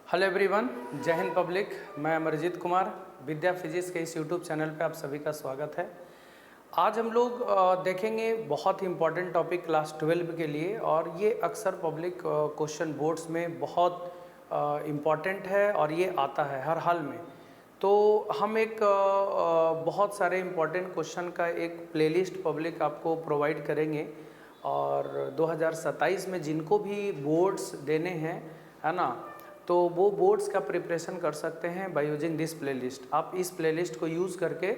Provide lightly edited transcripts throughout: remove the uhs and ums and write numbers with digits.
Hello everyone, जय Hind public. मैं अमरजीत कुमार, विद्या physics के इस यूट्यूब चैनल पे आप सभी का स्वागत है। आज हम लोग देखेंगे बहुत ही इम्पॉर्टेंट टॉपिक क्लास 12 के लिए, और ये अक्सर पब्लिक क्वेश्चन बोर्ड्स में बहुत इम्पॉर्टेंट है और ये आता है हर हाल में। तो हम एक बहुत सारे इम्पॉर्टेंट क्वेश्चन का एक प्लेलिस्ट पब्लिक आपको प्रोवाइड करेंगे, और 2027 में जिनको भी बोर्ड्स देने हैं, है ना, तो वो बोर्ड्स का प्रिपरेशन कर सकते हैं बाय यूजिंग दिस प्लेलिस्ट। आप इस प्लेलिस्ट को यूज़ करके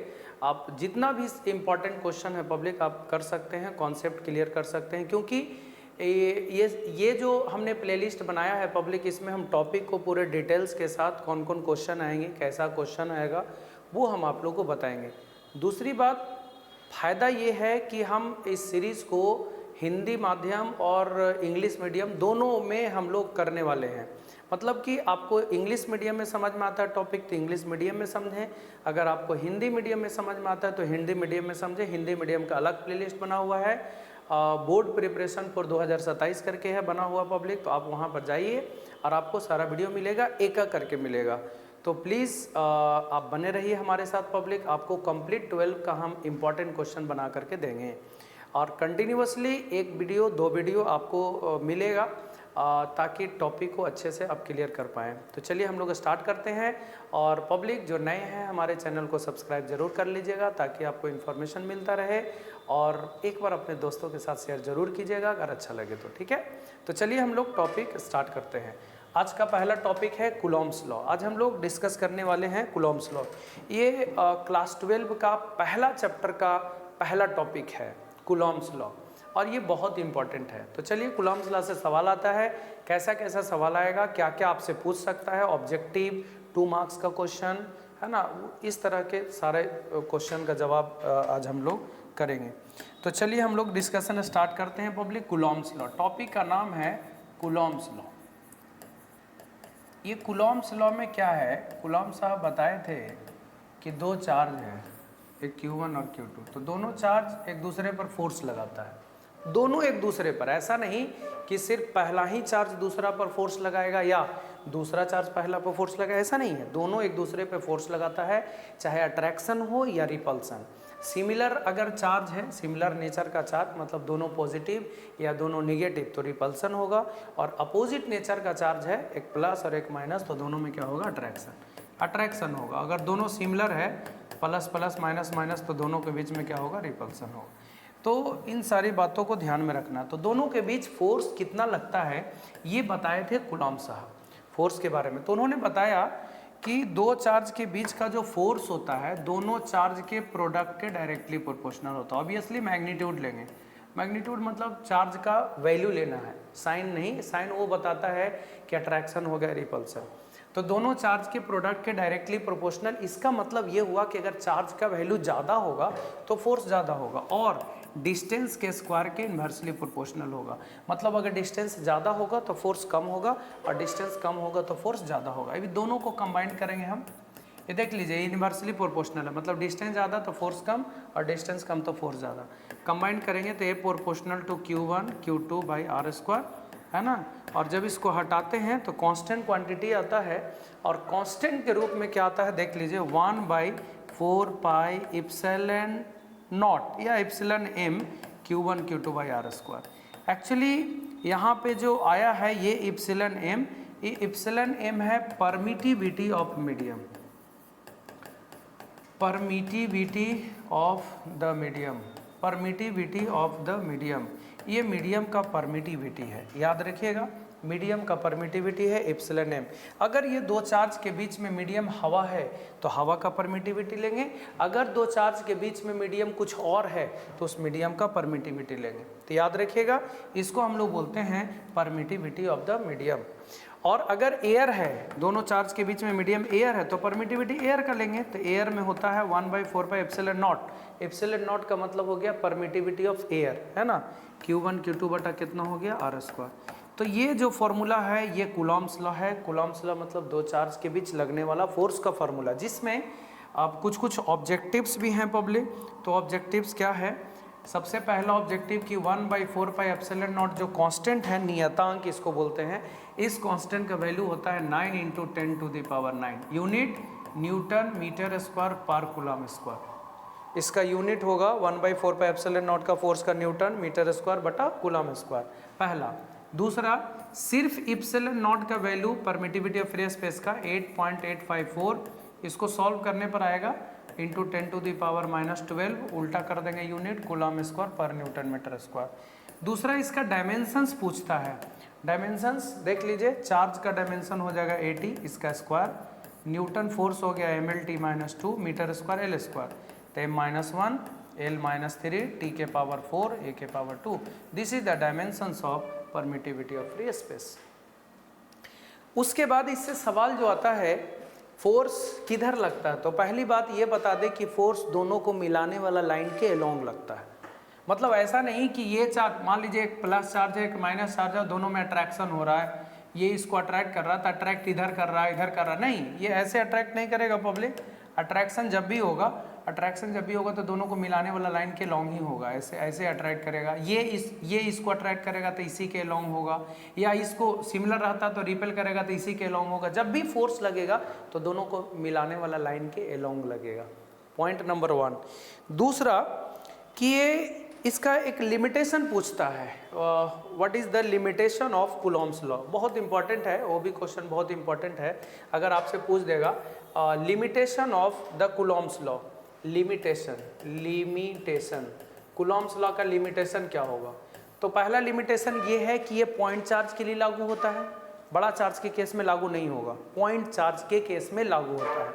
आप जितना भी इम्पॉर्टेंट क्वेश्चन है पब्लिक आप कर सकते हैं, कॉन्सेप्ट क्लियर कर सकते हैं। क्योंकि ये जो हमने प्लेलिस्ट बनाया है पब्लिक, इसमें हम टॉपिक को पूरे डिटेल्स के साथ कौन कौन क्वेश्चन आएंगे, कैसा क्वेश्चन आएगा, वो हम आप लोग को बताएंगे। दूसरी बात, फ़ायदा ये है कि हम इस सीरीज़ को हिंदी माध्यम और इंग्लिश मीडियम दोनों में हम लोग करने वाले हैं। मतलब कि आपको इंग्लिश मीडियम में समझ में आता है टॉपिक तो इंग्लिश मीडियम में समझें, अगर आपको हिंदी मीडियम में समझ में आता है तो हिंदी मीडियम में समझें। हिंदी मीडियम का अलग प्लेलिस्ट बना हुआ है, बोर्ड प्रिपरेशन फॉर 2027 करके है बना हुआ पब्लिक, तो आप वहाँ पर जाइए और आपको सारा वीडियो मिलेगा, एक एक करके मिलेगा। तो प्लीज़ आप बने रहिए हमारे साथ पब्लिक। आपको कंप्लीट 12 का हम इम्पॉर्टेंट क्वेश्चन बना करके देंगे, और कंटिन्यूसली एक वीडियो 2 वीडियो आपको मिलेगा, ताकि टॉपिक को अच्छे से आप क्लियर कर पाएँ। तो चलिए हम लोग स्टार्ट करते हैं। और पब्लिक जो नए हैं हमारे चैनल को सब्सक्राइब जरूर कर लीजिएगा, ताकि आपको इन्फॉर्मेशन मिलता रहे, और एक बार अपने दोस्तों के साथ शेयर जरूर कीजिएगा अगर अच्छा लगे तो, ठीक है। तो चलिए हम लोग टॉपिक स्टार्ट करते हैं। आज का पहला टॉपिक है कूलॉम्स लॉ। आज हम लोग डिस्कस करने वाले हैं कूलॉम्स लॉ। ये क्लास 12 का पहला चैप्टर का पहला टॉपिक है कूलॉम्स लॉ, और ये बहुत इंपॉर्टेंट है। तो चलिए कूलॉम्स लॉ से सवाल आता है, कैसा कैसा सवाल आएगा, क्या क्या आपसे पूछ सकता है, ऑब्जेक्टिव 2 मार्क्स का क्वेश्चन है ना, इस तरह के सारे क्वेश्चन का जवाब आज हम लोग करेंगे। तो चलिए हम लोग डिस्कशन स्टार्ट करते हैं पब्लिक। कूलॉम्स लॉ, टॉपिक का नाम है कूलॉम्स लॉ। ये कूलॉम्स लॉ में क्या है, कूलॉम साहब बताए थे कि 2 चार्ज हैं, एक Q1 और Q2, तो दोनों चार्ज एक दूसरे पर फोर्स लगाता है, दोनों एक दूसरे पर। ऐसा नहीं कि सिर्फ पहला ही चार्ज दूसरा पर फोर्स लगाएगा या दूसरा चार्ज पहला पर फोर्स लगाएगा, ऐसा नहीं है। दोनों एक दूसरे पर फोर्स लगाता है, चाहे अट्रैक्शन हो या रिपल्सन। सिमिलर अगर चार्ज है, सिमिलर नेचर का चार्ज, मतलब दोनों पॉजिटिव या दोनों निगेटिव, तो रिपल्सन होगा। और अपोजिट नेचर का चार्ज है, एक प्लस और एक माइनस, तो दोनों में क्या होगा, अट्रैक्शन होगा। अगर दोनों सिमिलर है, प्लस प्लस माइनस माइनस, तो दोनों के बीच में क्या होगा, रिपल्सन होगा। तो इन सारी बातों को ध्यान में रखना। तो दोनों के बीच फोर्स कितना लगता है ये बताए थे कूलॉम साहब फोर्स के बारे में। तो उन्होंने बताया कि 2 चार्ज के बीच का जो फोर्स होता है दोनों चार्ज के प्रोडक्ट के डायरेक्टली प्रोपोर्शनल होता है। ऑब्वियसली मैग्नीट्यूड लेंगे, मैग्नीट्यूड मतलब चार्ज का वैल्यू लेना है, साइन नहीं। साइन वो बताता है कि अट्रैक्शन हो गया, रिपल्सन। तो दोनों चार्ज के प्रोडक्ट के डायरेक्टली प्रोपोर्शनल, इसका मतलब ये हुआ कि अगर चार्ज का वैल्यू ज़्यादा होगा तो फोर्स ज़्यादा होगा, और डिस्टेंस के स्क्वायर के इन्वर्सली प्रोपोर्शनल होगा। मतलब अगर डिस्टेंस ज़्यादा होगा तो फोर्स कम होगा, और डिस्टेंस कम होगा तो फोर्स ज़्यादा होगा। अभी दोनों को कंबाइन करेंगे हम, ये देख लीजिए, इन्वर्सली प्रोपोर्शनल है, मतलब डिस्टेंस ज़्यादा तो फोर्स कम, और डिस्टेंस कम तो फोर्स ज़्यादा। कंबाइन करेंगे तो ए proportional to Q1 Q2 by r², है ना। और जब इसको हटाते हैं तो कांस्टेंट क्वांटिटी आता है, और कांस्टेंट के रूप में क्या आता है देख लीजिए, 1/4 पाई एप्सिलॉन नॉट या epsilon m Q1 Q2 by r²। Actually यहाँ पे जो आया है ये एप्सिलॉन m, ये एप्सिलॉन m है permittivity of medium, permittivity of the medium, permittivity of the medium. ये मीडियम का परमिटिविटी है, याद रखिएगा, मीडियम का परमिटिविटी है एप्सिलॉन m। अगर ये 2 चार्ज के बीच में मीडियम हवा है तो हवा का परमिटिविटी लेंगे, अगर 2 चार्ज के बीच में मीडियम कुछ और है तो उस मीडियम का परमिटिविटी लेंगे। तो याद रखिएगा, इसको हम लोग बोलते हैं परमिटिविटी ऑफ द मीडियम। और अगर एयर है, दोनों चार्ज के बीच में मीडियम एयर है तो परमिटिविटी एयर का लेंगे। तो एयर में होता है 1/4 pi epsilon not. Epsilon not का मतलब हो गया परमिटिविटी ऑफ एयर, है ना। Q1 Q2 बटा कितना हो गया, r²। तो ये जो फॉर्मूला है ये कूलॉम्स लॉ है। कूलॉम्स लॉ मतलब 2 चार्ज के बीच लगने वाला फोर्स का फॉर्मूला, जिसमें अब कुछ ऑब्जेक्टिव्स भी हैं पब्लिक। तो ऑब्जेक्टिव्स क्या है, सबसे पहला ऑब्जेक्टिव कि 1/4πε0 जो कांस्टेंट है, नियतांक इसको बोलते हैं, इस कांस्टेंट का वैल्यू होता है 9 × 10⁹ यूनिट न्यूटन मीटर स्क्वायर पर कूलम स्क्वायर। इसका यूनिट होगा 1/4πε0 का फोर्स का न्यूटन मीटर स्क्वायर बटा कूलम स्क्वायर, पहला। दूसरा, सिर्फ ε0 का value permittivity of free space का 8.854, इसको सॉल्व करने पर आएगा इंटू 10⁻⁻12, उल्टा कर देंगे यूनिट कूलम स्क्वायर पर न्यूटन मीटर स्क्वायर। दूसरा, इसका डायमेंशंस पूछता है। डायमेंशंस देख लीजिए, चार्ज का डायमेंशन हो जाएगा 80, इसका स्क्वायर, न्यूटन फोर्स हो गया mLt-2, metre square L square, तो m-1 L-3 T⁴ A⁴ this is the dimensions of permittivity of free space. उसके बाद इससे सवाल जो आता है, फोर्स किधर लगता है, तो पहली बात ये बता दें कि फोर्स दोनों को मिलाने वाला लाइन के अलोंग लगता है। मतलब ऐसा नहीं कि ये चार्ज, मान लीजिए एक प्लस चार्ज है एक माइनस चार्ज है, दोनों में अट्रैक्शन हो रहा है, ये इसको अट्रैक्ट कर रहा था, अट्रैक्ट इधर कर रहा है इधर कर रहा है, नहीं, ये ऐसे अट्रैक्ट नहीं करेगा पब्लिक। अट्रैक्शन जब भी होगा तो दोनों को मिलाने वाला लाइन के लॉन्ग ही होगा, ऐसे अट्रैक्ट करेगा। ये इसको अट्रैक्ट करेगा तो इसी के लॉन्ग होगा, या इसको सिमिलर रहता तो रिपेल करेगा तो इसी के लॉन्ग होगा। जब भी फोर्स लगेगा तो दोनों को मिलाने वाला लाइन के अलोंग लगेगा, पॉइंट नंबर 1। दूसरा कि ये इसका एक लिमिटेशन पूछता है, what is the limitation of Coulomb's law, बहुत इंपॉर्टेंट है, वो भी क्वेश्चन बहुत इंपॉर्टेंट है। अगर आपसे पूछ देगा limitation of the Coulomb's law, limitation Coulomb's law का लिमिटेशन क्या होगा, तो पहला लिमिटेशन ये है कि ये पॉइंट चार्ज के लिए लागू होता है, बड़ा चार्ज के केस में लागू नहीं होगा, पॉइंट चार्ज के केस में लागू होता है।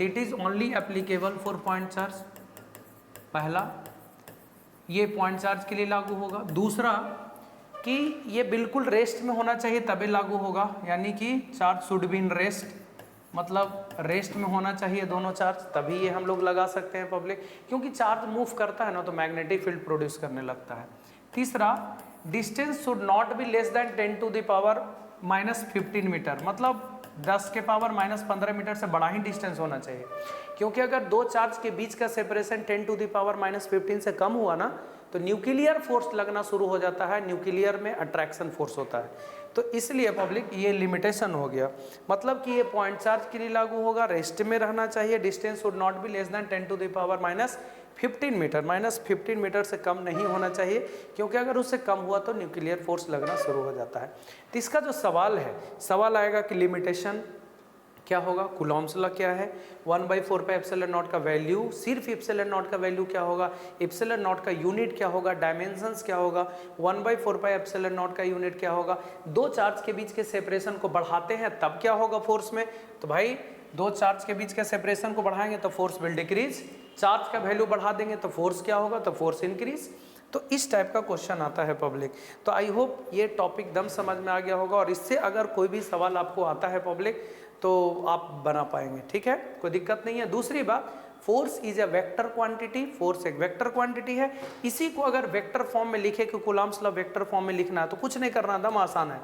It is only applicable for point charge, पहला ये पॉइंट चार्ज के लिए लागू होगा। दूसरा कि ये बिल्कुल रेस्ट में होना चाहिए तभी लागू होगा, यानी कि charge should be in rest, मतलब रेस्ट में होना चाहिए दोनों चार्ज, तभी ये हम लोग लगा सकते हैं पब्लिक, क्योंकि चार्ज मूव करता है ना तो मैग्नेटिक फील्ड प्रोड्यूस करने लगता है। तीसरा, distance should not be less than 10⁻⁻15 metre, मतलब 10⁻⁻15 मीटर से बड़ा ही डिस्टेंस होना चाहिए, क्योंकि अगर दो चार्ज के बीच का सेपरेशन 10⁻⁻15 से कम हुआ ना तो न्यूक्लियर फोर्स लगना शुरू हो जाता है, न्यूक्लियर में अट्रैक्शन फोर्स होता है। तो इसलिए पब्लिक ये लिमिटेशन हो गया, मतलब कि ये पॉइंट चार्ज के लिए लागू होगा, रेस्ट में रहना चाहिए, distance should not be less than 10⁻⁻15 metre, -15 metre से कम नहीं होना चाहिए, क्योंकि अगर उससे कम हुआ तो न्यूक्लियर फोर्स लगना शुरू हो जाता है। तो इसका जो सवाल है, सवाल आएगा कि लिमिटेशन क्या होगा, कूलॉम्स लॉ क्या है, 1/4πε0 का वैल्यू, सिर्फ ε0 का वैल्यू क्या होगा, ε0 का यूनिट क्या होगा, डायमेंशंस क्या होगा, 1/4πε0 का यूनिट क्या होगा, दो चार्ज के बीच के सेपरेशन को बढ़ाते हैं तब क्या होगा फोर्स में, तो भाई दो चार्ज के बीच के सेपरेशन को बढ़ाएंगे तो फोर्स विल डिक्रीज, चार्ज का वैल्यू बढ़ा देंगे तो फोर्स क्या होगा, तो फोर्स इंक्रीज। तो इस टाइप का क्वेश्चन आता है पब्लिक। तो आई होप ये टॉपिक दम समझ में आ गया होगा, और इससे अगर कोई भी सवाल आपको आता है पब्लिक तो आप बना पाएंगे, ठीक है, कोई दिक्कत नहीं है। दूसरी बात, force is a vector quantity, force एक वेक्टर क्वांटिटी है, इसी को अगर वेक्टर फॉर्म में लिखे कि कूलॉम्स लॉ वेक्टर फॉर्म में लिखना है तो कुछ नहीं करना, दम आसान है,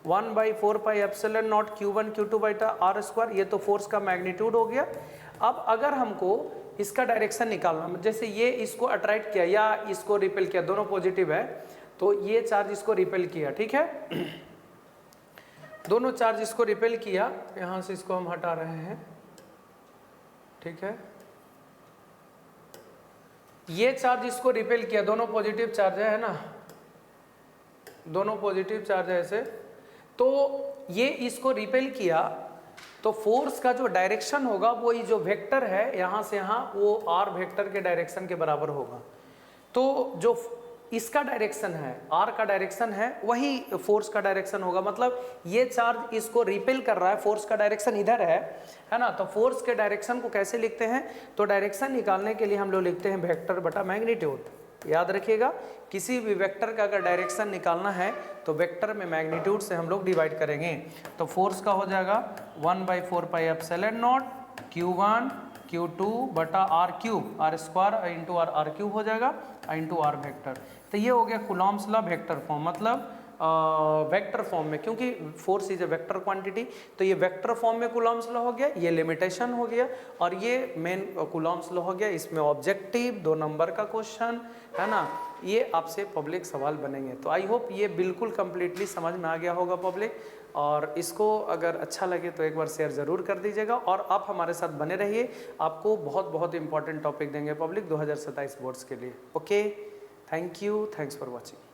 1/4πε0 Q1 Q2/r², ये तो फोर्स का मैग्नीट्यूड हो गया। अब अगर हमको इसका डायरेक्शन निकालना, जैसे ये इसको अट्रैक्ट किया या इसको रिपेल किया, दोनों पॉजिटिव है, तो ये चार्ज इसको रिपेल किया, ठीक है, दोनों चार्ज इसको रिपेल किया, यहाँ से इसको हम हटा रहे हैं, ठीक है, ये चार्ज इसको रिपेल किया, दोनों पॉजिटिव चार्ज है ना, दोनों पॉजिटिव चार्ज है ऐसे, तो ये इसको रिपेल किया तो फोर्स का जो डायरेक्शन होगा वो ये जो वेक्टर है यहाँ से यहाँ, वो आर वेक्टर के डायरेक्शन के बराबर होगा। तो जो इसका डायरेक्शन है, आर का डायरेक्शन है, वही फोर्स का डायरेक्शन होगा, मतलब ये चार्ज इसको रिपेल कर रहा है, फोर्स का डायरेक्शन इधर है ना, तो फोर्स के डायरेक्शन को कैसे लिखते हैं, तो डायरेक्शन निकालने के लिए हम लोग लिखते हैं वेक्टर बटा मैग्नीट्यूड। याद रखिएगा, किसी भी वेक्टर का अगर डायरेक्शन निकालना है तो वेक्टर में मैग्नीट्यूड से हम लोग डिवाइड करेंगे, तो फोर्स का हो जाएगा 1/4πε0 Q1 Q2 बटा r³ r² इंटू r³ हो जाएगा इंटू r वेक्टर। तो ये हो गया कूलॉम्स लॉ वेक्टर फॉर्म, मतलब वेक्टर फॉर्म में, क्योंकि force is a vector quantity, तो ये वेक्टर फॉर्म में कूलम्ब्स लॉ हो गया, ये लिमिटेशन हो गया, और ये मेन कूलम्ब्स लॉ हो गया। इसमें ऑब्जेक्टिव 2 नंबर का क्वेश्चन है ना, ये आपसे पब्लिक सवाल बनेंगे। तो आई होप ये बिल्कुल कंप्लीटली समझ में आ गया होगा पब्लिक, और इसको अगर अच्छा लगे तो एक बार शेयर ज़रूर कर दीजिएगा, और आप हमारे साथ बने रहिए, आपको बहुत बहुत इंपॉर्टेंट टॉपिक देंगे पब्लिक 2027 बोर्ड्स के लिए। Okay, thank you, thanks for watching.